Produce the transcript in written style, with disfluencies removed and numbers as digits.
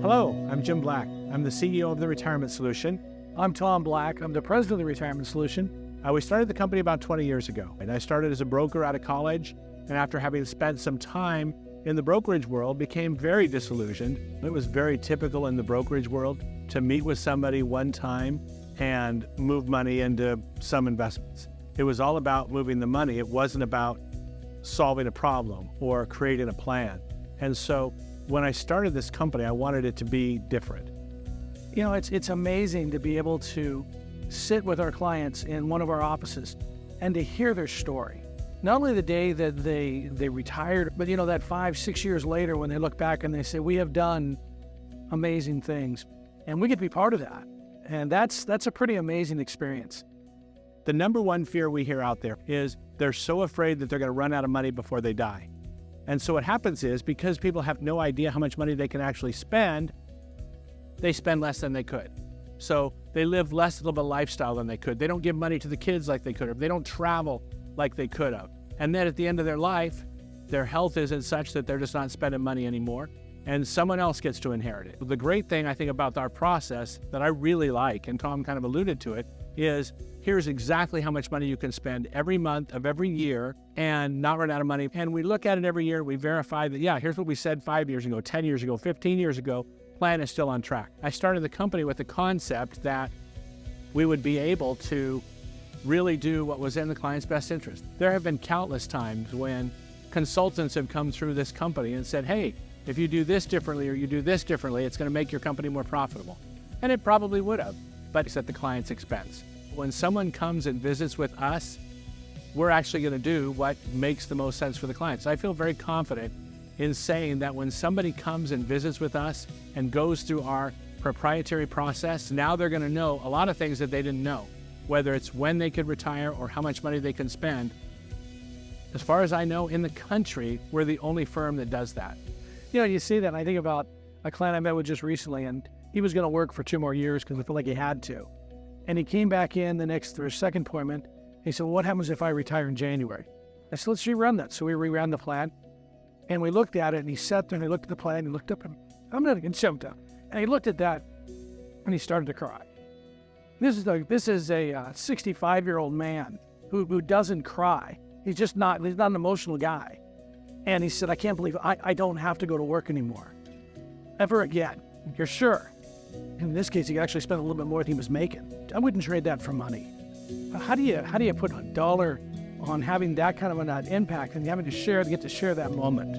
Hello, I'm Jim Black. I'm the CEO of the Retirement Solution. I'm Tom Black. I'm the president of the Retirement Solution. We started the company about 20 years ago, and I started as a broker out of college, and after having spent some time in the brokerage world, became very disillusioned. It was very typical in the brokerage world to meet with somebody one time and move money into some investments. It was all about moving the money. It wasn't about solving a problem or creating a plan. And so when I started this company, I wanted it to be different. You know, it's amazing to be able to sit with our clients in one of our offices and to hear their story. Not only the day that they retired, but that 5-6 years later when they look back and they say, we have done amazing things, and we get to be part of that. And that's a pretty amazing experience. The number one fear we hear out there is they're so afraid that they're going to run out of money before they die. And so what happens is, because people have no idea how much money they can actually spend, they spend less than they could. So they live less of a lifestyle than they could. They don't give money to the kids like they could have. They don't travel like they could have. And then at the end of their life, their health isn't such that they're just not spending money anymore, and someone else gets to inherit it. The great thing I think about our process that I really like, and Tom kind of alluded to it, is here's exactly how much money you can spend every month of every year and not run out of money. And we look at it every year, we verify that, yeah, here's what we said 5 years ago, 10 years ago, 15 years ago, plan is still on track. I started the company with the concept that we would be able to really do what was in the client's best interest. There have been countless times when consultants have come through this company and said, hey, if you do this differently or you do this differently, it's going to make your company more profitable. And it probably would have, but it's at the client's expense. When someone comes and visits with us, we're actually going to do what makes the most sense for the client. So I feel very confident in saying that when somebody comes and visits with us and goes through our proprietary process, now they're going to know a lot of things that they didn't know, whether it's when they could retire or how much money they can spend. As far as I know, in the country, we're the only firm that does that. You see that, and I think about a client I met with just recently, and he was going to work for 2 more years because I felt like he had to. And he came back in for his second appointment. He said, well, what happens if I retire in January? I said, let's rerun that. So we rerun the plan, and we looked at it, and he sat there and he looked at the plan, and he looked up, and I'm not going to jump down. And he looked at that, and he started to cry. This is a 65-year-old man who doesn't cry. He's not an emotional guy. And he said, I can't believe I don't have to go to work anymore. Ever again. You're sure? In this case, he could actually spend a little bit more than he was making. I wouldn't trade that for money. How do you put a dollar on having that kind of an impact and having to get to share that moment?